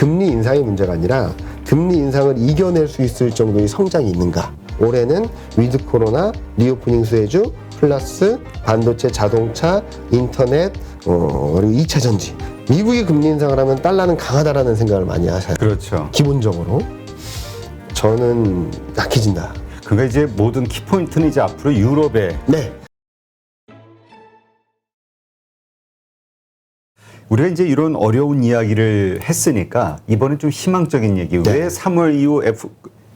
금리 인상의 문제가 아니라 금리 인상을 이겨낼 수 있을 정도의 성장이 있는가. 올해는 위드 코로나, 리오프닝 수혜주, 플러스 반도체, 자동차, 인터넷, 그리고 2차 전지. 미국이 금리 인상을 하면 달러는 강하다라는 생각을 많이 하셔요. 그렇죠. 기본적으로. 저는 약해진다. 그러니까 이제 모든 키포인트는 이제 앞으로 유럽에. 네. 우리가 이제 이런 어려운 이야기를 했으니까 이번엔 좀 희망적인 얘기. 네. 왜 3월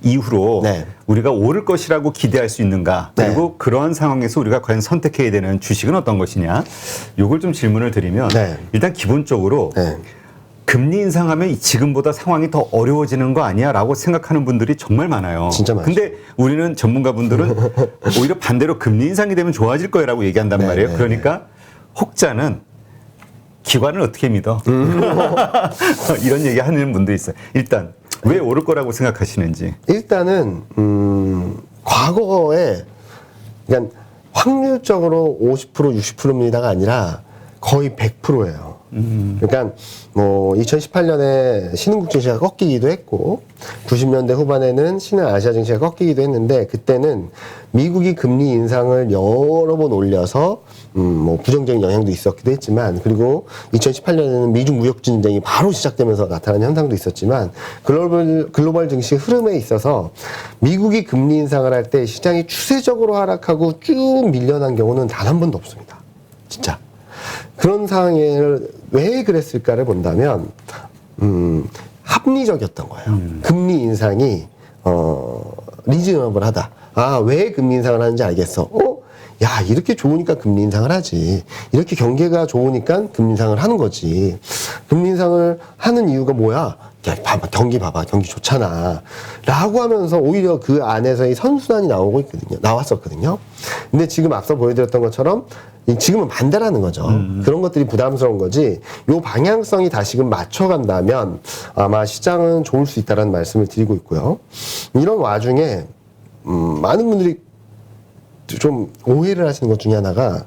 이후로 네. 우리가 오를 것이라고 기대할 수 있는가? 네. 그리고 그러한 상황에서 우리가 과연 선택해야 되는 주식은 어떤 것이냐? 요걸 좀 질문을 드리면 네. 일단 기본적으로 네. 금리 인상하면 지금보다 상황이 더 어려워지는 거 아니야? 라고 생각하는 분들이 정말 많아요. 진짜 많죠. 근데 우리는 전문가분들은 오히려 반대로 금리 인상이 되면 좋아질 거라고 얘기한단 네, 말이에요. 네, 그러니까 혹자는 기관을 어떻게 믿어? 이런 얘기 하는 분도 있어요. 일단 왜 오를 거라고 생각하시는지. 일단은 과거에 그러니까 확률적으로 50% 60%입니다가 아니라 거의 100%예요. 그러니까 뭐 2018년에 신흥국 증시가 꺾이기도 했고 90년대 후반에는 신흥 아시아 증시가 꺾이기도 했는데 그때는 미국이 금리 인상을 여러 번 올려서 뭐 부정적인 영향도 있었기도 했지만 그리고 2018년에는 미중 무역 전쟁이 바로 시작되면서 나타난 현상도 있었지만 글로벌 증시 흐름에 있어서 미국이 금리 인상을 할 때 시장이 추세적으로 하락하고 쭉 밀려난 경우는 단 한 번도 없습니다. 진짜. 그런 상황을 왜 그랬을까를 본다면 합리적이었던 거예요. 금리 인상이 리즈너블하다. 아, 왜 금리 인상을 하는지 알겠어. 야, 이렇게 좋으니까 금리 인상을 하지. 이렇게 경기가 좋으니까 금리 인상을 하는 거지. 금리 인상을 하는 이유가 뭐야? 야, 봐봐, 경기 좋잖아. 라고 하면서 오히려 그 안에서의 선순환이 나왔었거든요. 근데 지금 앞서 보여드렸던 것처럼 지금은 반대라는 거죠. 그런 것들이 부담스러운 거지. 요 방향성이 다시금 맞춰간다면 아마 시장은 좋을 수 있다는 말씀을 드리고 있고요. 이런 와중에 많은 분들이 좀 오해를 하시는 것 중에 하나가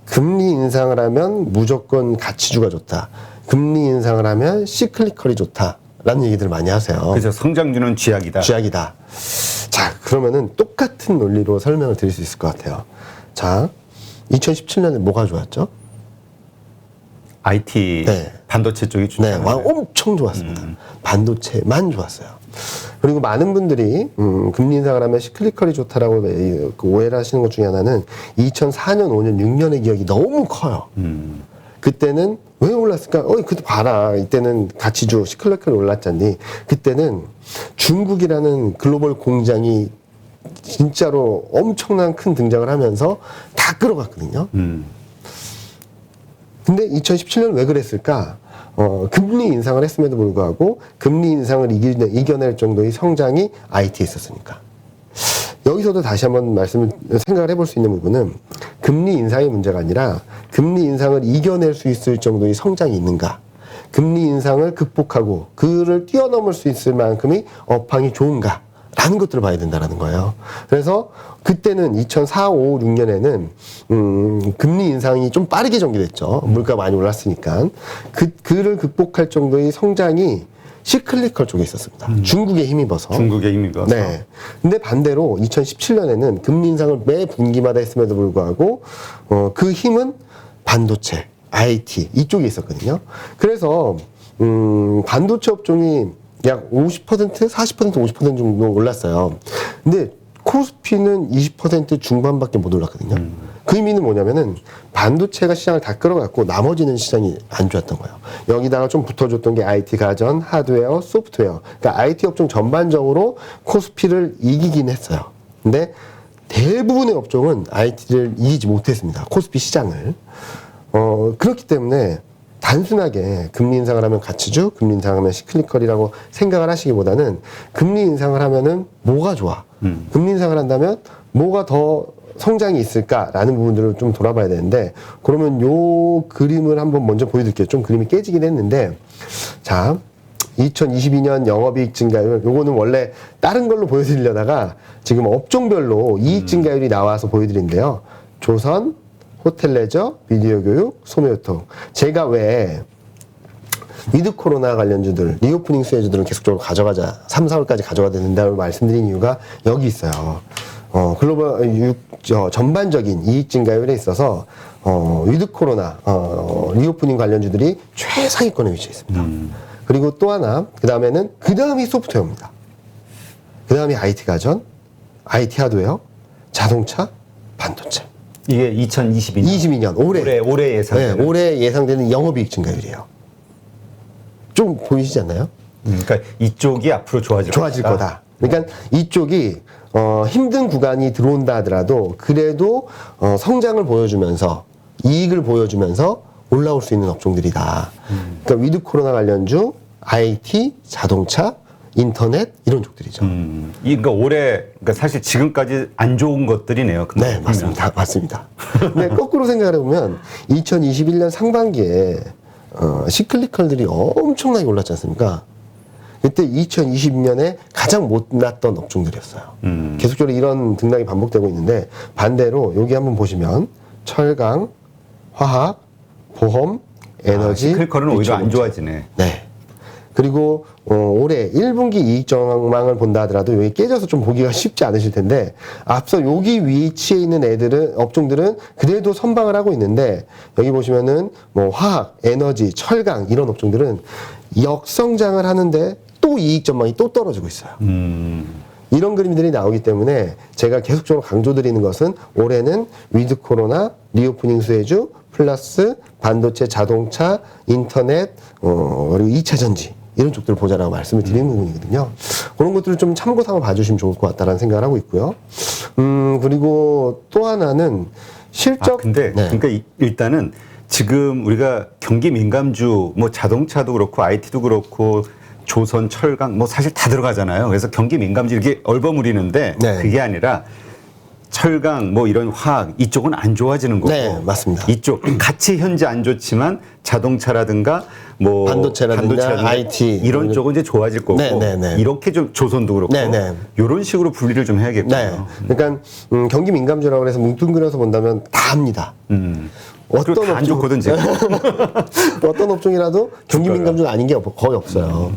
금리 인상을 하면 무조건 가치주가 좋다. 금리 인상을 하면 시클리컬이 좋다라는 얘기들을 많이 하세요. 그래서 성장주는 쥐약이다. 쥐약이다. 자, 그러면은 똑같은 논리로 설명을 드릴 수 있을 것 같아요. 자, 2017년에 뭐가 좋았죠? IT, 네. 반도체 쪽이 네, 좋잖아요. 엄청 좋았습니다. 반도체만 좋았어요. 그리고 많은 분들이 금리 인상을 하면 시클리컬이 좋다라고 그 오해를 하시는 것 중에 하나는 2004년, 5년, 6년의 기억이 너무 커요. 그때는 왜 올랐을까? 그때 봐라. 이때는 가치주 시클리컬이 올랐잖니. 그때는 중국이라는 글로벌 공장이 진짜로 엄청난 큰 등장을 하면서 다 끌어갔거든요. 근데 2017년 왜 그랬을까? 금리 인상을 했음에도 불구하고 금리 인상을 이겨낼 정도의 성장이 IT에 있었으니까. 여기서도 다시 한번 생각을 해볼 수 있는 부분은 금리 인상의 문제가 아니라 금리 인상을 이겨낼 수 있을 정도의 성장이 있는가. 금리 인상을 극복하고 그를 뛰어넘을 수 있을 만큼의 업황이 좋은가. 라는 것들을 봐야 된다는 거예요. 그래서 그때는 2004, 5, 6년에는 금리 인상이 좀 빠르게 전개됐죠. 물가가 많이 올랐으니까. 그를 극복할 정도의 성장이 시클리컬 쪽에 있었습니다. 중국에 힘입어서. 중국에 힘입어서. 네. 근데 반대로 2017년에는 금리 인상을 매 분기마다 했음에도 불구하고 그 힘은 반도체, IT 이쪽에 있었거든요. 그래서 반도체 업종이 약 50%, 40%, 50% 정도 올랐어요. 근데 코스피는 20% 중반밖에 못 올랐거든요. 그 의미는 뭐냐면은 반도체가 시장을 다 끌어갔고 나머지는 시장이 안 좋았던 거예요. 여기다가 좀 붙어줬던 게 IT 가전, 하드웨어, 소프트웨어. 그러니까 IT 업종 전반적으로 코스피를 이기긴 했어요. 근데 대부분의 업종은 IT를 이기지 못했습니다. 코스피 시장을. 그렇기 때문에 단순하게 금리 인상을 하면 가치주, 금리 인상을 하면 시클리컬이라고 생각을 하시기보다는 금리 인상을 하면은 뭐가 좋아? 금리 인상을 한다면 뭐가 더 성장이 있을까라는 부분들을 좀 돌아봐야 되는데 그러면 요 그림을 한번 먼저 보여드릴게요. 좀 그림이 깨지긴 했는데 자 2022년 영업이익 증가율 요거는 원래 다른 걸로 보여드리려다가 지금 업종별로 이익 증가율이 나와서 보여드린대요. 조선, 호텔 레저, 비디오 교육, 소매유통. 제가 왜 위드 코로나 관련주들, 리오프닝 수혜주들은 계속적으로 가져가자. 3, 4월까지 가져가야 된다고 말씀드린 이유가 여기 있어요. 글로벌 전반적인 이익 증가율에 있어서 위드 코로나 리오프닝 관련주들이 최상위권에 위치해 있습니다. 그리고 또 하나 그 다음이 소프트웨어입니다. 그 다음이 IT 가전, IT 하드웨어, 자동차, 반도체. 이게 2022년 22년 올해 예상. 네, 올해 예상되는 영업이익 증가율이에요. 좀 보이시지 않나요? 그러니까 이쪽이 앞으로 좋아질 거다. 그러니까 이쪽이 힘든 구간이 들어온다 하더라도 그래도 성장을 보여주면서 이익을 보여주면서 올라올 수 있는 업종들이다. 그러니까 위드 코로나 관련주, IT, 자동차, 인터넷 이런 쪽들이죠. 그러니까 올해 그러니까 사실 지금까지 안 좋은 것들이네요. 네, 맞습니다. 맞습니다. 근데 거꾸로 생각해 보면 2021년 상반기에 시클리컬들이 엄청나게 올랐지 않습니까? 그때 2020년에 가장 못났던 업종들이었어요. 계속적으로 이런 등락이 반복되고 있는데 반대로 여기 한번 보시면 철강, 화학, 보험, 에너지, 시클컬은 오히려 안 좋아지네. 네. 그리고 올해 1분기 이익 전망을 본다 하더라도 여기 깨져서 좀 보기가 쉽지 않으실 텐데 앞서 여기 위치에 있는 업종들은 그래도 선방을 하고 있는데 여기 보시면은 뭐 화학, 에너지, 철강 이런 업종들은 역성장을 하는데 또 이익 전망이 또 떨어지고 있어요. 이런 그림들이 나오기 때문에 제가 계속적으로 강조드리는 것은 올해는 위드 코로나, 리오프닝 수혜주, 플러스 반도체, 자동차, 인터넷, 그리고 2차 전지 이런 쪽들을 보자라고 말씀을 드리는 부분이거든요. 그런 것들을 좀 참고 삼아 봐주시면 좋을 것 같다라는 생각을 하고 있고요. 그리고 또 하나는 실적. 근데 네. 그러니까 일단은 지금 우리가 경기 민감주 뭐 자동차도 그렇고 IT도 그렇고 조선, 철강 뭐 사실 다 들어가잖아요. 그래서 경기 민감주 이렇게 얼버무리는데 네. 그게 아니라 철강 뭐 이런 화학 이쪽은 안 좋아지는 거고 네, 맞습니다. 이쪽 같이 현재 안 좋지만 자동차라든가 뭐 반도체라든가 IT 이런 쪽은 이제 좋아질 거고 네, 네, 네. 이렇게 좀 조선도 그렇고 네, 네. 이런 식으로 분리를 좀 해야겠군요. 네. 그러니까 경기 민감주라고 해서 뭉뚱그려서 본다면 다 합니다. 그리고 다 안 좋거든 지금. 어떤 업종이라도 경기 민감주가 아닌 게 거의 없어요.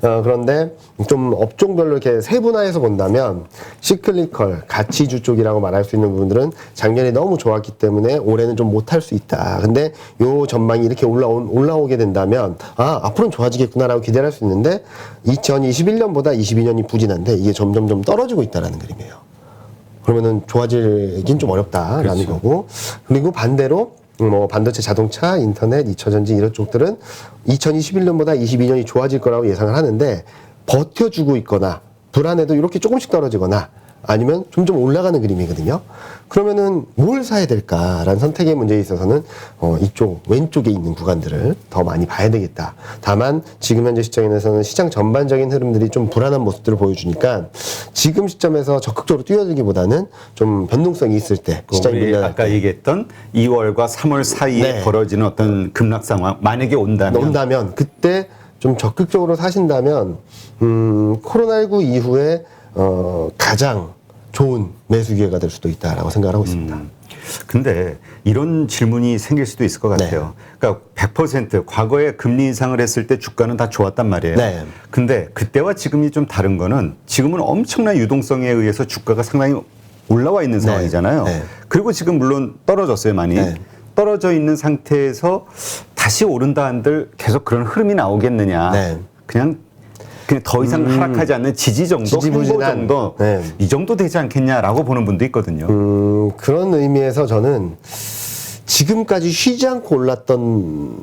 그런데 좀 업종별로 이렇게 세분화해서 본다면 시클리컬, 가치주 쪽이라고 말할 수 있는 부분들은 작년에 너무 좋았기 때문에 올해는 좀 못할 수 있다. 근데 요 전망이 이렇게 올라오게 된다면 앞으로는 좋아지겠구나라고 기대를 할 수 있는데 2021년보다 22년이 부진한데 이게 점점 좀 떨어지고 있다라는 그림이에요. 그러면은 좋아지긴 좀 어렵다라는 그렇죠. 거고. 그리고 반대로 뭐 반도체, 자동차, 인터넷, 2차 전지 이런 쪽들은 2021년보다 22년이 좋아질 거라고 예상을 하는데 버텨주고 있거나 불안해도 이렇게 조금씩 떨어지거나 아니면 점점 올라가는 그림이거든요. 그러면은 뭘 사야 될까라는 선택의 문제에 있어서는 이쪽 왼쪽에 있는 구간들을 더 많이 봐야 되겠다. 다만 지금 현재 시장에서는 시장 전반적인 흐름들이 좀 불안한 모습들을 보여주니까 지금 시점에서 적극적으로 뛰어들기보다는 좀 변동성이 있을 때 시장이 우리 밀려날 아까 때 얘기했던 2월과 3월 사이에 네. 벌어지는 어떤 급락 상황 만약에 온다면 그때 좀 적극적으로 사신다면 코로나19 이후에 가장 좋은 매수 기회가 될 수도 있다라고 생각을 하고 있습니다. 근데 이런 질문이 생길 수도 있을 것 같아요. 그러니까 100% 과거에 금리 인상을 했을 때 주가는 다 좋았단 말이에요. 네. 근데 그때와 지금이 좀 다른 거는 지금은 엄청난 유동성에 의해서 주가가 상당히 올라와 있는 상황이잖아요. 네. 그리고 지금 물론 떨어졌어요, 많이. 네. 떨어져 있는 상태에서 다시 오른다 한들 계속 그런 흐름이 나오겠느냐. 네. 그냥 더 이상 하락하지 않는 지지 정도, 횡보 지지부진한, 정도 네. 이 정도 되지 않겠냐라고 보는 분도 있거든요. 그런 의미에서 저는 지금까지 쉬지 않고 올랐던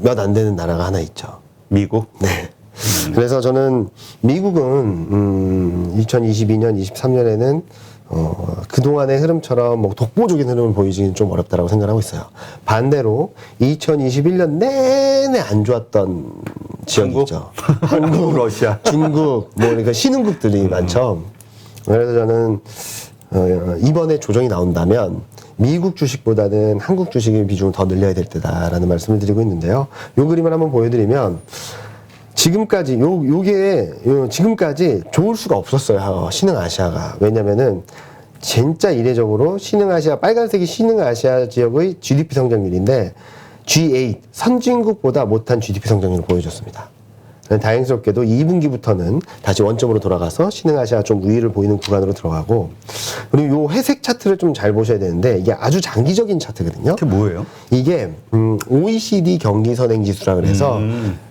몇 안 되는 나라가 하나 있죠. 미국. 네. 그래서 저는 미국은 2022년, 23년에는 그동안의 흐름처럼 뭐 독보적인 흐름을 보이기는 좀 어렵다라고 생각하고 있어요. 반대로 2021년 내내 안 좋았던 지역이 한국? 있죠. 한국, 러시아. 중국, 뭐 그러니까 신흥국들이 많죠. 그래서 저는 이번에 조정이 나온다면 미국 주식보다는 한국 주식의 비중을 더 늘려야 될 때다라는 말씀을 드리고 있는데요. 요 그림을 한번 보여드리면 지금까지 지금까지 좋을 수가 없었어요. 신흥아시아가. 왜냐면은 진짜 이례적으로 신흥아시아, 빨간색이 신흥아시아 지역의 GDP 성장률인데 G8 선진국보다 못한 GDP 성장률을 보여줬습니다. 다행스럽게도 2분기부터는 다시 원점으로 돌아가서 신흥아시아가 좀 우위를 보이는 구간으로 들어가고, 그리고 요 회색 차트를 좀 잘 보셔야 되는데 이게 아주 장기적인 차트거든요. 그게 뭐예요? 이게 OECD 경기 선행 지수라 그래서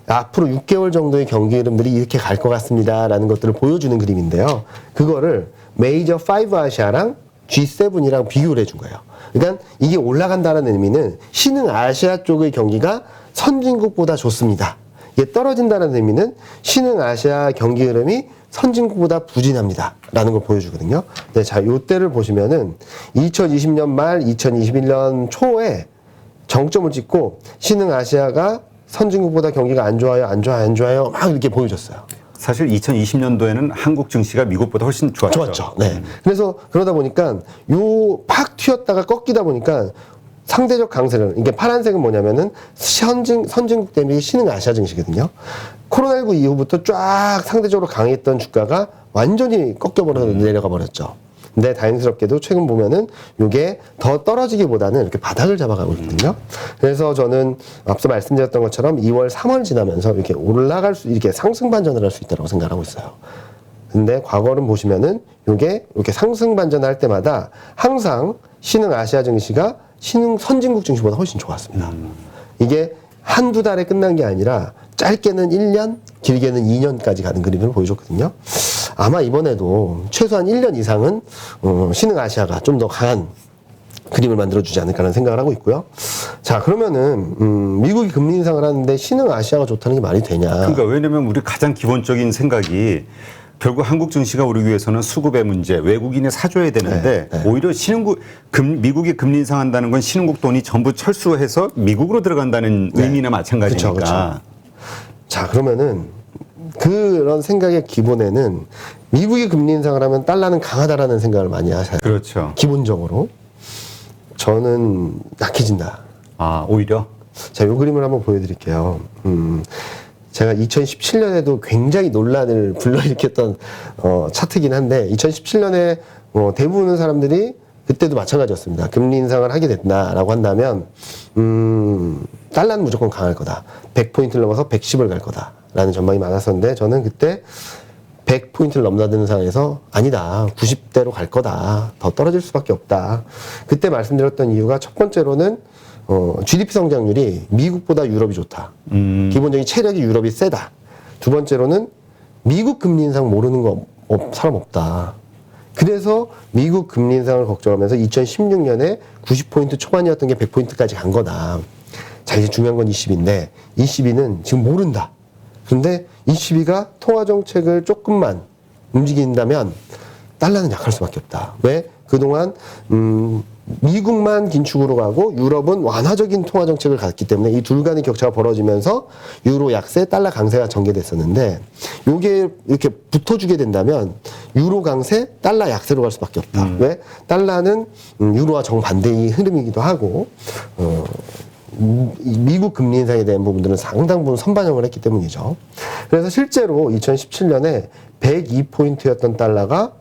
앞으로 6개월 정도의 경기 흐름들이 이렇게 갈 것 같습니다라는 것들을 보여주는 그림인데요. 그거를 메이저 5 아시아랑 G7이랑 비교를 해준 거예요. 그러니까 이게 올라간다는 의미는 신흥 아시아 쪽의 경기가 선진국보다 좋습니다. 이게 떨어진다는 의미는 신흥 아시아 경기 흐름이 선진국보다 부진합니다. 라는 걸 보여주거든요. 네, 자, 요때를 보시면은 2020년 말 2021년 초에 정점을 찍고 신흥 아시아가 선진국보다 경기가 안 좋아요, 안 좋아요, 안 좋아요. 막 이렇게 보여줬어요. 사실 2020년도에는 한국 증시가 미국보다 훨씬 좋았죠. 좋았죠. 네. 그래서 그러다 보니까 요 팍 튀었다가 꺾이다 보니까 상대적 강세를, 이게 파란색은 뭐냐면은 선진국 대비 신흥 아시아 증시거든요. 코로나19 이후부터 쫙 상대적으로 강했던 주가가 완전히 꺾여버려서 내려가 버렸죠. 근데 다행스럽게도 최근 보면은 이게 더 떨어지기보다는 이렇게 바닥을 잡아가고 있거든요. 그래서 저는 앞서 말씀드렸던 것처럼 2월, 3월 지나면서 이렇게 이렇게 상승 반전을 할 수 있다고 생각하고 있어요. 근데 과거를 보시면은 이게 이렇게 상승 반전할 때마다 항상 신흥 아시아 증시가 선진국 증시보다 훨씬 좋았습니다. 이게 한두 달에 끝난 게 아니라 짧게는 1년, 길게는 2년까지 가는 그림을 보여줬거든요. 아마 이번에도 최소한 1년 이상은 신흥 아시아가 좀 더 강한 그림을 만들어주지 않을까라는 생각을 하고 있고요. 자, 그러면은 미국이 금리 인상을 하는데 신흥 아시아가 좋다는 게 말이 되냐? 그러니까 왜냐면 우리 가장 기본적인 생각이 결국 한국 증시가 오르기 위해서는 수급의 문제, 외국인이 사줘야 되는데 오히려 미국이 금리 인상한다는 건 신흥국 돈이 전부 철수해서 미국으로 들어간다는 의미나 마찬가지니까. 그쵸. 자, 그러면은 그런 생각의 기본에는 미국이 금리 인상을 하면 달러는 강하다라는 생각을 많이 하셔요. 그렇죠. 기본적으로. 저는 약해진다. 아, 오히려? 자, 요 그림을 한번 보여드릴게요. 제가 2017년에도 굉장히 논란을 불러일으켰던 차트긴 한데 2017년에 대부분의 사람들이 그때도 마찬가지였습니다. 금리 인상을 하게 됐다라고 한다면 달러는 무조건 강할 거다. 100포인트를 넘어서 110을 갈 거다라는 전망이 많았었는데 저는 그때 100포인트를 넘나드는 상황에서 아니다. 90대로 갈 거다. 더 떨어질 수밖에 없다. 그때 말씀드렸던 이유가 첫 번째로는 GDP 성장률이 미국보다 유럽이 좋다. 기본적인 체력이 유럽이 세다. 두 번째로는 미국 금리 인상 모르는 거 사람 없다. 그래서 미국 금리 인상을 걱정하면서 2016년에 90포인트 초반이었던 게 100포인트까지 간 거다. 자, 이제 중요한 건 22인데 22는 지금 모른다. 근데 22가 통화정책을 조금만 움직인다면 달러는 약할 수밖에 없다. 왜? 그동안 미국만 긴축으로 가고 유럽은 완화적인 통화 정책을 갖기 때문에 이 둘 간의 격차가 벌어지면서 유로 약세, 달러 강세가 전개됐었는데 요게 이렇게 붙어주게 된다면 유로 강세, 달러 약세로 갈 수밖에 없다. 왜? 달러는 유로와 정반대의 흐름이기도 하고 미국 금리 인상에 대한 부분들은 상당 부분 선반영을 했기 때문이죠. 그래서 실제로 2017년에 102포인트였던 달러가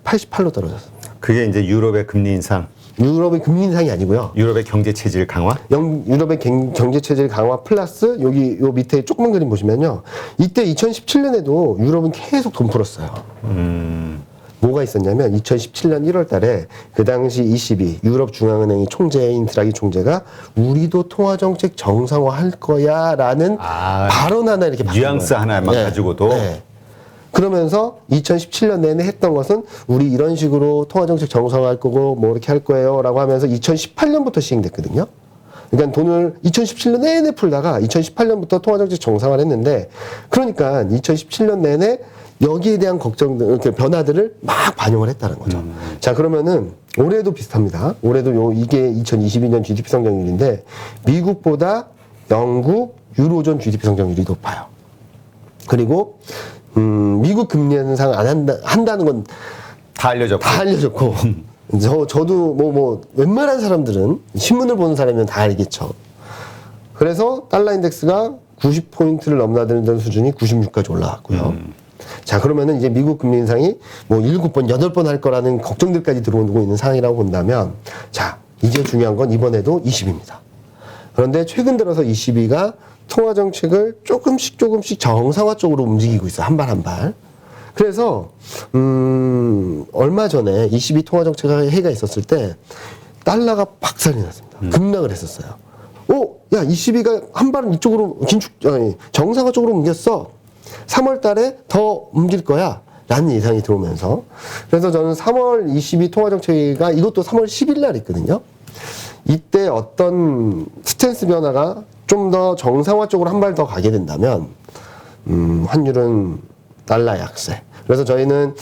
88로 떨어졌습니다. 그게 이제 유럽의 금리 인상. 유럽의 금리 인상이 아니고요. 유럽의 경제 체질 강화? 유럽의 경제 체질 강화 플러스 여기 요 밑에 조그만 그림 보시면요. 이때 2017년에도 유럽은 계속 돈 풀었어요. 뭐가 있었냐면 2017년 1월 달에 그 당시 ECB 유럽 중앙은행의 총재인 드라기 총재가 우리도 통화 정책 정상화할 거야라는 발언 하나 이렇게 뉘앙스 하나만 가지고도 그러면서 2017년 내내 했던 것은 우리 이런 식으로 통화정책 정상화할 거고 뭐 이렇게 할 거예요 라고 하면서 2018년부터 시행됐거든요. 그러니까 돈을 2017년 내내 풀다가 2018년부터 통화정책 정상화를 했는데 그러니까 2017년 내내 여기에 대한 걱정들, 이렇게 변화들을 막 반영을 했다는 거죠. 자, 그러면은 올해도 비슷합니다. 올해도 이게 2022년 GDP 성장률인데 미국보다 영국, 유로존 GDP 성장률이 높아요. 그리고 미국 금리 인상 안 한다는 건 다 알려졌고. 저도 웬만한 사람들은 신문을 보는 사람이면 다 알겠죠. 그래서 달러 인덱스가 90포인트를 넘나드는 수준이 96까지 올라왔고요. 자, 그러면은 이제 미국 금리 인상이 7번, 8번 할 거라는 걱정들까지 들어오고 있는 상황이라고 본다면 자, 이제 중요한 건 이번에도 20입니다. 그런데 최근 들어서 ECB가 통화 정책을 조금씩 정상화 쪽으로 움직이고 있어요. 한 발 한 발. 그래서 얼마 전에 ECB 통화 정책 회의가 있었을 때 달러가 박살이 났습니다. 급락을 했었어요. 야, ECB가 한 발은 이쪽으로 정상화 쪽으로 옮겼어. 3월 달에 더 옮길 거야. 라는 예상이 들어오면서. 그래서 저는 3월 ECB 통화정책회의가 이것도 3월 10일 날 있거든요. 이때 어떤 스탠스 변화가 좀 더 정상화 쪽으로 한 발 더 가게 된다면, 환율은 달러 약세. 그래서 저희는,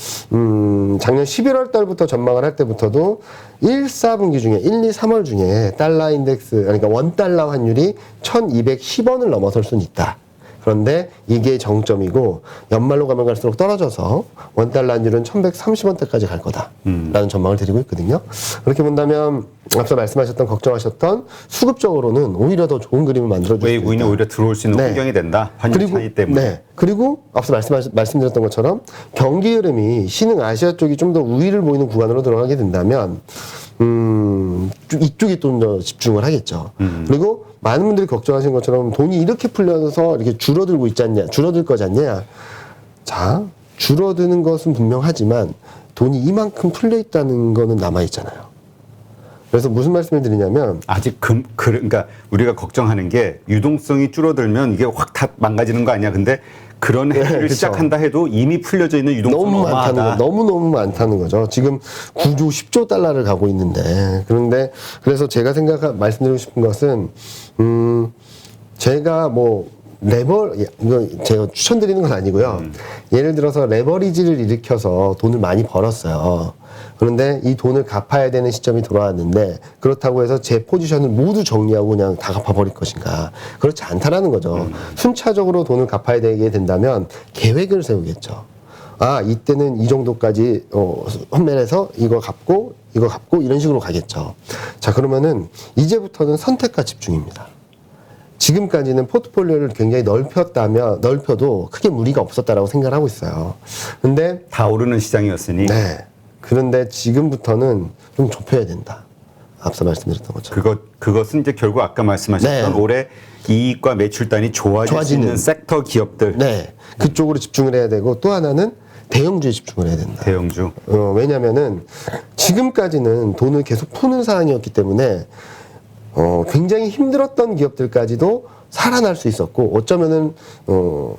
작년 11월 달부터 전망을 할 때부터도 1, 4분기 중에, 1, 2, 3월 중에 달러 인덱스, 그러니까 원달러 환율이 1210원을 넘어설 수는 있다. 그런데 이게 정점이고 연말로 가면 갈수록 떨어져서 원달러 환율은 1130원대까지 갈 거다라는 전망을 드리고 있거든요. 그렇게 본다면 앞서 말씀하셨던 걱정하셨던 수급적으로는 오히려 더 좋은 그림을 만들어줄 수 있다. 외국인이 오히려 들어올 수 있는 환경이 된다. 환율 차이 때문에. 네. 그리고 앞서 말씀드렸던 것처럼 경기 흐름이 신흥 아시아 쪽이 좀 더 우위를 보이는 구간으로 들어가게 된다면 이쪽에 좀 더 집중을 하겠죠. 그리고 많은 분들이 걱정하시는 것처럼 돈이 이렇게 풀려서 이렇게 줄어들고 있지 않냐, 줄어들 거지 않냐. 자, 줄어드는 것은 분명하지만 돈이 이만큼 풀려 있다는 거는 남아 있잖아요. 그래서 무슨 말씀을 드리냐면 아직 그러니까 우리가 걱정하는 게 유동성이 줄어들면 이게 확 다 망가지는 거 아니야. 근데 그런 해를 시작한다 해도 이미 풀려져 있는 유동성이 너무 많다는 거, 너무너무 많다는 거죠. 지금 9조, 10조 달러를 가고 있는데. 그런데, 그래서 제가 말씀드리고 싶은 것은, 제가 이거 제가 추천드리는 건 아니고요. 예를 들어서 레버리지를 일으켜서 돈을 많이 벌었어요. 그런데 이 돈을 갚아야 되는 시점이 돌아왔는데 그렇다고 해서 제 포지션을 모두 정리하고 그냥 다 갚아버릴 것인가. 그렇지 않다라는 거죠. 순차적으로 돈을 갚아야 되게 된다면 계획을 세우겠죠. 아, 이때는 이 정도까지 헌멜해서 이거 갚고 이런 식으로 가겠죠. 자, 그러면은 이제부터는 선택과 집중입니다. 지금까지는 포트폴리오를 굉장히 넓혀도 크게 무리가 없었다라고 생각을 하고 있어요. 근데 다 오르는 시장이었으니. 네. 그런데 지금부터는 좀 좁혀야 된다. 앞서 말씀드렸던 것처럼. 그것은 이제 결국 아까 말씀하셨던 네. 올해 이익과 매출단이 좋아질 수 있는 섹터 기업들. 네. 그쪽으로 집중을 해야 되고 또 하나는 대형주에 집중을 해야 된다. 대형주. 왜냐면은 지금까지는 돈을 계속 푸는 상황이었기 때문에 굉장히 힘들었던 기업들까지도 살아날 수 있었고 어쩌면은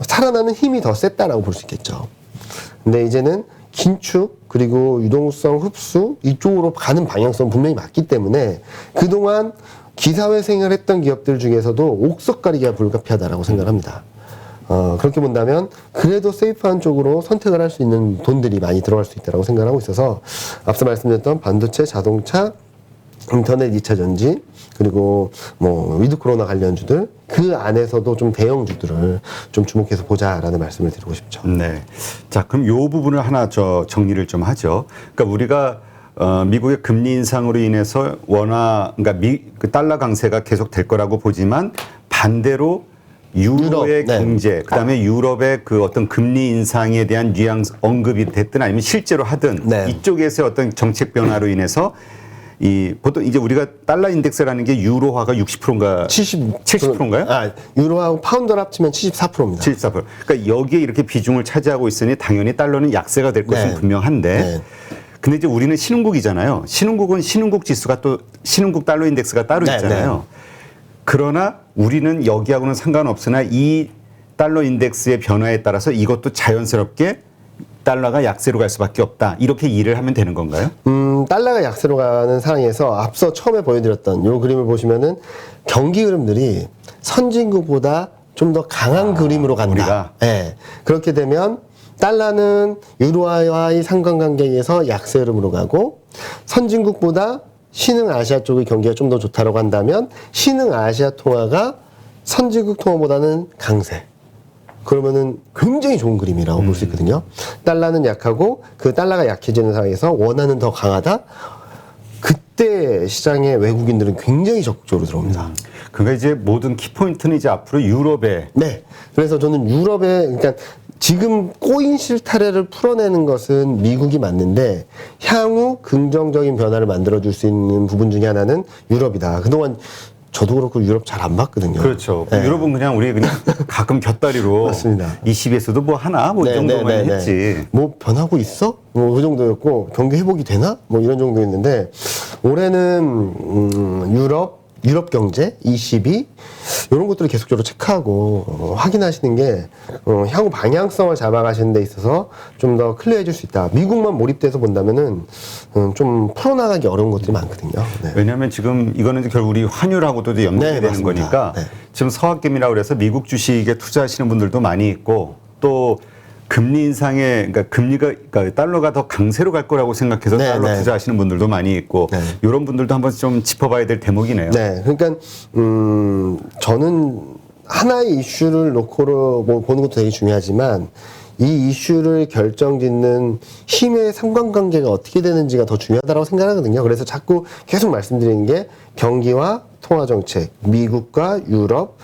살아나는 힘이 더 셌다라고 볼 수 있겠죠. 근데 이제는 긴축 그리고 유동성 흡수 이쪽으로 가는 방향성은 분명히 맞기 때문에 그동안 기사회생을 했던 기업들 중에서도 옥석 가리기가 불가피하다라고 생각합니다. 그렇게 본다면 그래도 세이프한 쪽으로 선택을 할 수 있는 돈들이 많이 들어갈 수 있다고 생각하고 있어서 앞서 말씀드렸던 반도체, 자동차, 인터넷 2차 전지 그리고 위드 코로나 관련주들 그 안에서도 좀 대형주들을 좀 주목해서 보자라는 말씀을 드리고 싶죠. 네. 자, 그럼 요 부분을 하나 정리를 좀 하죠. 그러니까 우리가 미국의 금리 인상으로 인해서 그러니까 그 달러 강세가 계속 될 거라고 보지만 반대로 유럽의 경제, 그다음에 유럽의 그 어떤 금리 인상에 대한 뉘앙스 언급이 됐든 아니면 실제로 하든 이쪽에서 어떤 정책 변화로 인해서 보통 이제 우리가 달러 인덱스라는 게 유로화가 60%인가 70%인가요? 유로하고 파운드를 합치면 74%입니다. 74%. 그러니까 여기에 이렇게 비중을 차지하고 있으니 당연히 달러는 약세가 될 것은 분명한데 근데 이제 우리는 신흥국이잖아요. 신흥국은 신흥국 지수가 또 신흥국 달러 인덱스가 따로 있잖아요. 그러나 우리는 여기하고는 상관없으나 이 달러 인덱스의 변화에 따라서 이것도 자연스럽게 달러가 약세로 갈 수밖에 없다. 이렇게 이해를 하면 되는 건가요? 달러가 약세로 가는 상황에서 앞서 처음에 보여드렸던 이 그림을 보시면은 경기 흐름들이 선진국보다 좀 더 강한 그림으로 간다. 우리가? 네. 그렇게 되면 달러는 유로화와의 상관관계에서 약세 흐름으로 가고 선진국보다 신흥 아시아 쪽의 경기가 좀 더 좋다라고 한다면 신흥 아시아 통화가 선진국 통화보다는 강세. 그러면은 굉장히 좋은 그림이라고 볼 수 있거든요. 달러는 약하고 그 달러가 약해지는 상황에서 원화는 더 강하다. 그때 시장에 외국인들은 굉장히 적극적으로 들어옵니다. 그러니까 이제 모든 키포인트는 이제 앞으로 유럽에. 네. 그래서 저는 그러니까 지금 꼬인 실타래를 풀어내는 것은 미국이 맞는데 향후 긍정적인 변화를 만들어줄 수 있는 부분 중에 하나는 유럽이다. 그동안 저도 그렇고 유럽 잘 안 봤거든요. 그렇죠. 네. 유럽은 그냥 우리 그냥 가끔 곁다리로 맞습니다. 20에서도 뭐 하나 뭐 이 네, 정도만 네, 네, 네. 했지. 뭐 변하고 있어? 뭐 그 정도였고 경기 회복이 되나? 뭐 이런 정도였는데 올해는 유럽 경제 22 이런 것들을 계속적으로 체크하고 확인하시는 게 향후 방향성을 잡아가시는 데 있어서 좀 더 클리어해질 수 있다. 미국만 몰입돼서 본다면은 좀 풀어나가기 어려운 것들이 많거든요. 네. 왜냐하면 지금 이거는 이제 결국 우리 환율하고도 이제 연동이 네, 되는 맞습니다. 거니까 네. 지금 서학금이라고 그래서 미국 주식에 투자하시는 분들도 많이 있고 또 금리 인상에 그러니까 그러니까 달러가 더 강세로 갈 거라고 생각해서 네, 달러 네. 투자하시는 분들도 많이 있고 네. 이런 분들도 한번 좀 짚어봐야 될 대목이네요. 네, 그러니까 저는 하나의 이슈를 놓고 보는 것도 되게 중요하지만 이 이슈를 결정짓는 힘의 상관관계가 어떻게 되는지가 더 중요하다고 생각하거든요. 그래서 자꾸 계속 말씀드리는 게 경기와 통화정책, 미국과 유럽,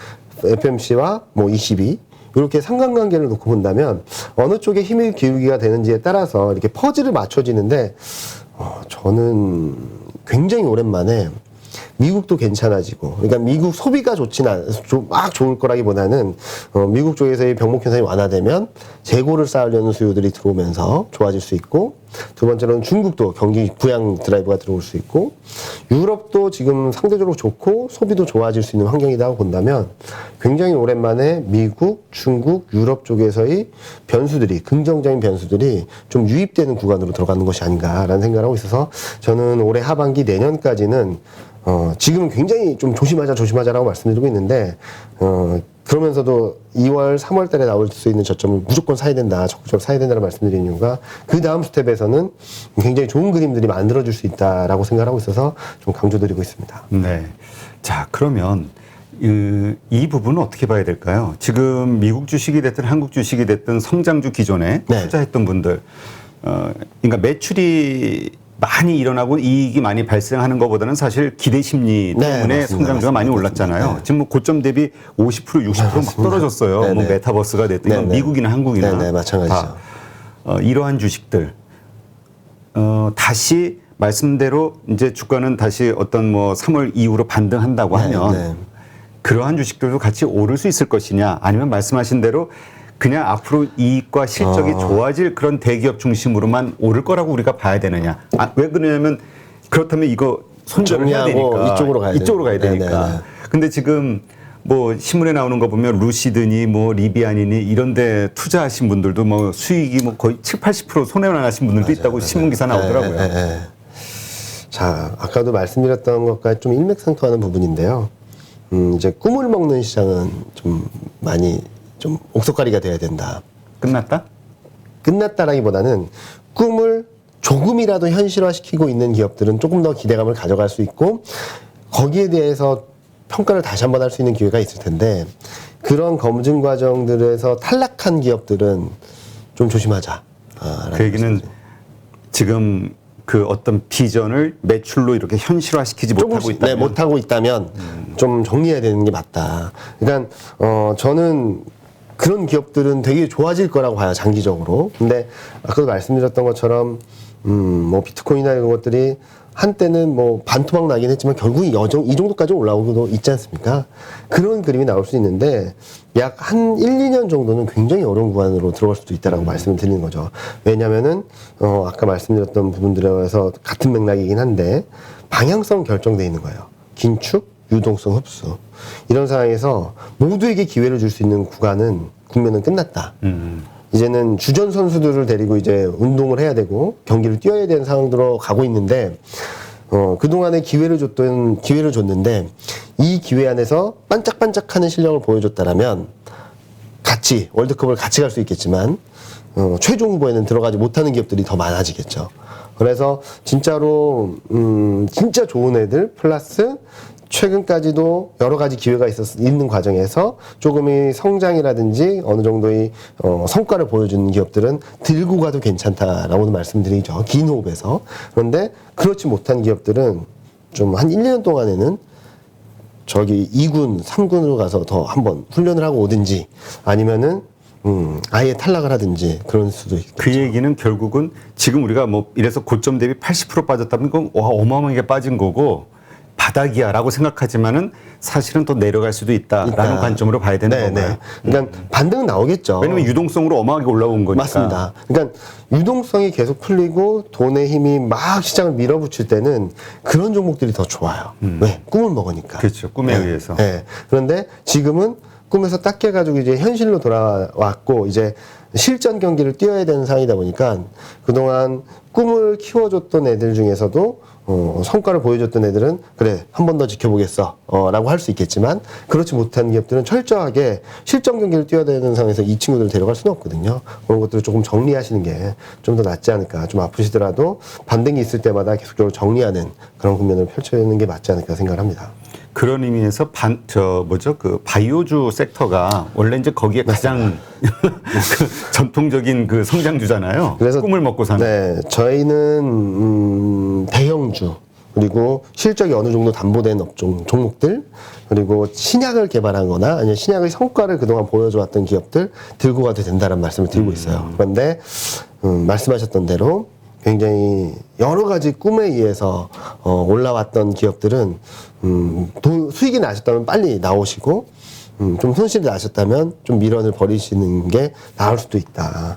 FMC와 뭐 ECB 이렇게 상관관계를 놓고 본다면 어느 쪽에 힘이 기울기가 되는지에 따라서 이렇게 퍼즐을 맞춰지는데 저는 굉장히 오랜만에 미국도 괜찮아지고, 그러니까 미국 소비가 막 좋을 거라기보다는 미국 쪽에서의 병목 현상이 완화되면 재고를 쌓으려는 수요들이 들어오면서 좋아질 수 있고, 두 번째로는 중국도 경기 부양 드라이브가 들어올 수 있고, 유럽도 지금 상대적으로 좋고 소비도 좋아질 수 있는 환경이라고 본다면 굉장히 오랜만에 미국, 중국, 유럽 쪽에서의 변수들이 긍정적인 변수들이 좀 유입되는 구간으로 들어가는 것이 아닌가라는 생각을 하고 있어서 저는 올해 하반기 내년까지는 지금은 굉장히 좀 조심하자라고 말씀드리고 있는데, 그러면서도 2월, 3월 달에 나올 수 있는 저점을 무조건 사야 된다, 적극적으로 사야 된다는 말씀드리는 이유가 그 다음 스텝에서는 굉장히 좋은 그림들이 만들어질 수 있다라고 생각하고 있어서 좀 강조드리고 있습니다. 네. 자, 그러면 이 부분은 어떻게 봐야 될까요? 지금 미국 주식이 됐든 한국 주식이 됐든 성장주 기존에 네. 투자했던 분들, 그러니까 매출이 많이 일어나고 이익이 많이 발생하는 것보다는 사실 기대 심리 네, 때문에 맞습니다. 성장주가 많이 맞습니다. 올랐잖아요. 네. 지금 뭐 고점 대비 50% 60% 막 떨어졌어요. 네, 뭐 네. 메타버스가 됐든 이건 네, 네. 미국이나 한국이나 네, 네, 마찬가지죠. 다 이러한 주식들 다시 말씀대로 이제 주가는 다시 어떤 뭐 3월 이후로 반등한다고 네, 하면 네. 그러한 주식들도 같이 오를 수 있을 것이냐, 아니면 말씀하신 대로 그냥 앞으로 이익과 실적이 좋아질 그런 대기업 중심으로만 오를 거라고 우리가 봐야 되느냐. 왜 그러냐면 그렇다면 이거 손절을 해야 정리하고 되니까 이쪽으로 가야 되니까. 네, 네. 근데 지금 뭐 신문에 나오는 거 보면 루시드니 뭐 리비안이니 이런 데 투자하신 분들도 뭐 수익이 뭐 거의 7, 80% 손해만 하신 분들도 있다고 신문 기사 나오더라고요. 네. 자, 아까도 말씀드렸던 것과 좀 일맥상통하는 부분인데요. 이제 꿈을 먹는 시장은 좀 많이 좀 옥석가리가 돼야 된다. 끝났다? 끝났다라기보다는 꿈을 조금이라도 현실화시키고 있는 기업들은 조금 더 기대감을 가져갈 수 있고 거기에 대해서 평가를 다시 한번 할 수 있는 기회가 있을 텐데 그런 검증 과정들에서 탈락한 기업들은 좀 조심하자. 그 얘기는 지금 그 어떤 비전을 매출로 이렇게 현실화시키지 못하고 있다면 네, 못하고 있다면 좀 정리해야 되는 게 맞다. 그러니까 저는 그런 기업들은 되게 좋아질 거라고 봐요, 장기적으로. 근데 아까도 말씀드렸던 것처럼 뭐 비트코인이나 이런 것들이 한때는 뭐 반토막 나긴 했지만 결국 이 정도까지 올라오고도 있지 않습니까? 그런 그림이 나올 수 있는데 약 한 1, 2년 정도는 굉장히 어려운 구간으로 들어갈 수도 있다라고 말씀을 드리는 거죠. 왜냐면은 아까 말씀드렸던 부분들에서 같은 맥락이긴 한데 방향성 결정돼 있는 거예요. 긴축, 유동성 흡수. 이런 상황에서 모두에게 기회를 줄 수 있는 국면은 끝났다. 이제는 주전 선수들을 데리고 이제 운동을 해야 되고 경기를 뛰어야 되는 상황으로 가고 있는데 그동안에 기회를 줬는데 이 기회 안에서 반짝반짝하는 실력을 보여줬다라면 같이 월드컵을 같이 갈 수 있겠지만 최종 후보에는 들어가지 못하는 기업들이 더 많아지겠죠. 그래서 진짜로 진짜 좋은 애들 플러스 최근까지도 여러 가지 기회가 있는 과정에서 조금의 성장이라든지 어느 정도의 성과를 보여주는 기업들은 들고 가도 괜찮다라고는 말씀드리죠. 긴 호흡에서. 그런데 그렇지 못한 기업들은 좀 한 1, 2년 동안에는 저기 2군, 3군으로 가서 더 한번 훈련을 하고 오든지 아니면은 아예 탈락을 하든지 그런 수도 있겠죠. 그 얘기는 결국은 지금 우리가 뭐 이래서 고점 대비 80% 빠졌다면 이건 어마어마하게 빠진 거고 바닥이야라고 생각하지만은 사실은 또 내려갈 수도 있다라는 있다. 관점으로 봐야 되는 네, 건가요? 네. 그러니까 반등은 나오겠죠. 왜냐면 유동성으로 어마하게 올라온 거니까. 맞습니다. 그러니까 유동성이 계속 풀리고 돈의 힘이 막 시장을 밀어붙일 때는 그런 종목들이 더 좋아요. 왜? 꿈을 먹으니까. 그렇죠. 꿈에 의해서. 네. 그런데 지금은 꿈에서 딱 깨가지고 이제 현실로 돌아왔고 이제 실전 경기를 뛰어야 되는 상황이다 보니까 그동안 꿈을 키워줬던 애들 중에서도 성과를 보여줬던 애들은 그래 한 번 더 지켜보겠어 라고 할 수 있겠지만 그렇지 못한 기업들은 철저하게 실전 경기를 뛰어야 되는 상황에서 이 친구들을 데려갈 수는 없거든요. 그런 것들을 조금 정리하시는 게 좀 더 낫지 않을까. 좀 아프시더라도 반등이 있을 때마다 계속적으로 정리하는 그런 국면을 펼쳐내는 게 맞지 않을까 생각을 합니다. 그런 의미에서 그 바이오주 섹터가 원래 이제 거기에 가장 그 전통적인 그 성장주잖아요. 그래서 꿈을 먹고 사는. 네, 저희는 대형주 그리고 실적이 어느 정도 담보된 업종 종목들 그리고 신약을 개발하거나 아니면 신약의 성과를 그동안 보여줘왔던 기업들 들고 가도 된다는 말씀을 드리고 있어요. 그런데 말씀하셨던 대로 굉장히 여러 가지 꿈에 의해서 올라왔던 기업들은 수익이 나셨다면 빨리 나오시고 좀 손실이 나셨다면 좀 미련을 버리시는 게 나을 수도 있다.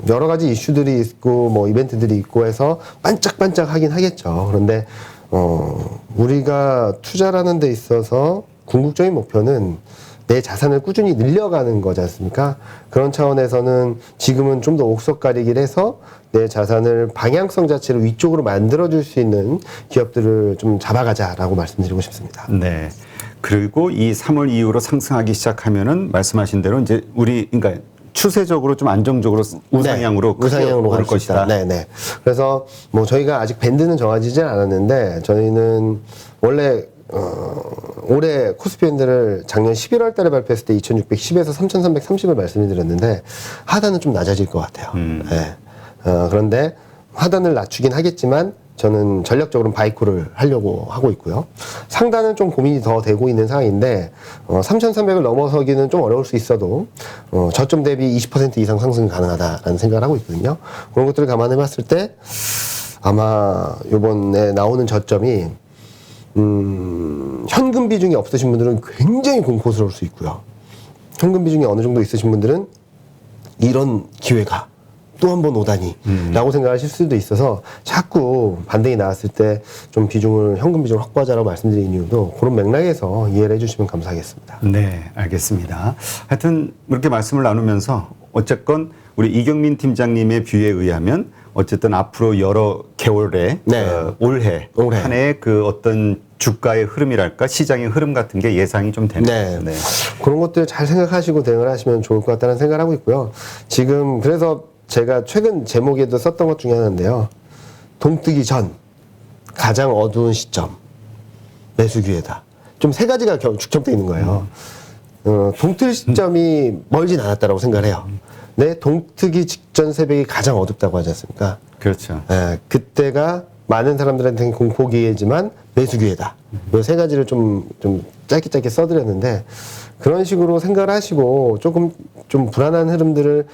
여러 가지 이슈들이 있고 뭐 이벤트들이 있고 해서 반짝반짝 하긴 하겠죠. 그런데 우리가 투자라는 데 있어서 궁극적인 목표는 내 자산을 꾸준히 늘려가는 거지 않습니까? 그런 차원에서는 지금은 좀 더 옥석 가리기를 해서 내 자산을 방향성 자체를 위쪽으로 만들어줄 수 있는 기업들을 좀 잡아가자라고 말씀드리고 싶습니다. 네. 그리고 이 3월 이후로 상승하기 시작하면은 말씀하신 대로 이제 그러니까 추세적으로 좀 안정적으로 우상향으로 네, 우상향으로 갈 갈 수 것이다. 있다. 네네. 그래서 뭐 저희가 아직 밴드는 정해지진 않았는데 저희는 원래 올해 코스피 밴드를 작년 11월 달에 발표했을 때 2610에서 3330을 말씀을 드렸는데 하단은 좀 낮아질 것 같아요. 네. 그런데 하단을 낮추긴 하겠지만 저는 전략적으로 바이코를 하려고 하고 있고요. 상단은 좀 고민이 더 되고 있는 상황인데 3,300을 넘어서기는 좀 어려울 수 있어도 저점 대비 20% 이상 상승이 가능하다라는 생각을 하고 있거든요. 그런 것들을 감안해 봤을 때 아마 이번에 나오는 저점이 현금 비중이 없으신 분들은 굉장히 공포스러울 수 있고요. 현금 비중이 어느 정도 있으신 분들은 이런 기회가 또 한 번 오다니 라고 생각하실 수도 있어서 자꾸 반등이 나왔을 때 좀 현금 비중을 확보하자라고 말씀드린 이유도 그런 맥락에서 이해를 해주시면 감사하겠습니다. 네, 알겠습니다. 하여튼 이렇게 말씀을 나누면서 어쨌건 우리 이경민 팀장님의 뷰에 의하면 어쨌든 앞으로 여러 개월에 네. 올해 한 해의 그 어떤 주가의 흐름이랄까 시장의 흐름 같은 게 예상이 좀 되네요. 네. 그런 것들 잘 생각하시고 대응을 하시면 좋을 것 같다는 생각을 하고 있고요. 지금 그래서 제가 최근 제목에도 썼던 것 중에 하나인데요. 동뜨기 전 가장 어두운 시점 매수 기회다. 좀 세 가지가 축적되어 있는 거예요. 동틀 시점이 멀진 않았다라고 생각을 해요. 네, 동트기 직전 새벽이 가장 어둡다고 하지 않습니까? 그렇죠. 네, 그때가 많은 사람들한테는 공포 기회지만 매수 기회다. 이 세 가지를 좀 짧게 써드렸는데 그런 식으로 생각을 하시고 조금 좀 불안한 흐름들을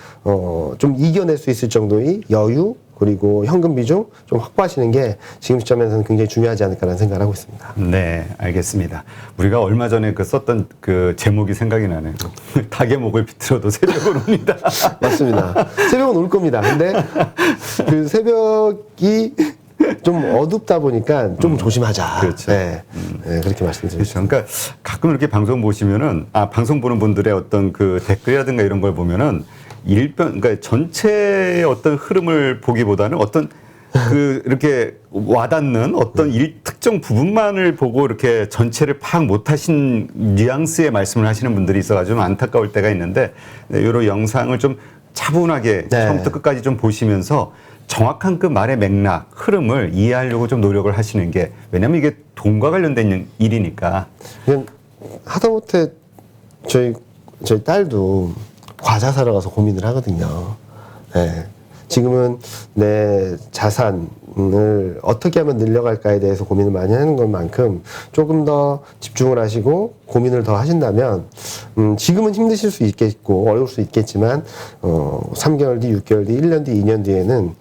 좀 이겨낼 수 있을 정도의 여유 그리고 현금 비중 좀 확보하시는 게 지금 시점에서는 굉장히 중요하지 않을까라는 생각을 하고 있습니다. 네, 알겠습니다. 우리가 얼마 전에 썼던 그 제목이 생각이 나네요. 닭의 목을 비틀어도 새벽은 옵니다. 맞습니다. 새벽은 올 겁니다. 근데 그 새벽이 좀 어둡다 보니까 좀 조심하자. 그렇죠. 네, 그렇게 말씀드리겠습니다. 그렇죠. 그러니까 가끔 이렇게 방송 보시면은 방송 보는 분들의 어떤 그 댓글이라든가 이런 걸 보면은 그러니까 전체의 어떤 흐름을 보기보다는 어떤 이렇게 와닿는 어떤 특정 부분만을 보고 이렇게 전체를 파악 못하신 뉘앙스의 말씀을 하시는 분들이 있어가지고 안타까울 때가 있는데 이런 영상을 좀 차분하게 처음부터 끝까지 좀 보시면서 정확한 그 말의 맥락, 흐름을 이해하려고 좀 노력을 하시는 게 왜냐하면 이게 돈과 관련된 일이니까. 그냥 하다못해 저희 딸도 과자 사러 가서 고민을 하거든요. 네. 지금은 내 자산을 어떻게 하면 늘려갈까에 대해서 고민을 많이 하는 것만큼 조금 더 집중을 하시고 고민을 더 하신다면 지금은 힘드실 수 있겠고 어려울 수 있겠지만 3개월 뒤, 6개월 뒤, 1년 뒤, 2년 뒤에는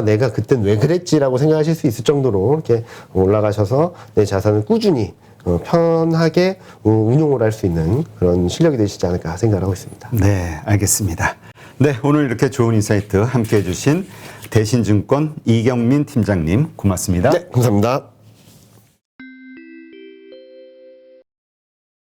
내가 그땐 왜 그랬지라고 생각하실 수 있을 정도로 이렇게 올라가셔서 내 자산을 꾸준히 편하게 운용을 할 수 있는 그런 실력이 되시지 않을까 생각을 하고 있습니다. 네, 알겠습니다. 네, 오늘 이렇게 좋은 인사이트 함께 해주신 대신증권 이경민 팀장님 고맙습니다. 네, 감사합니다.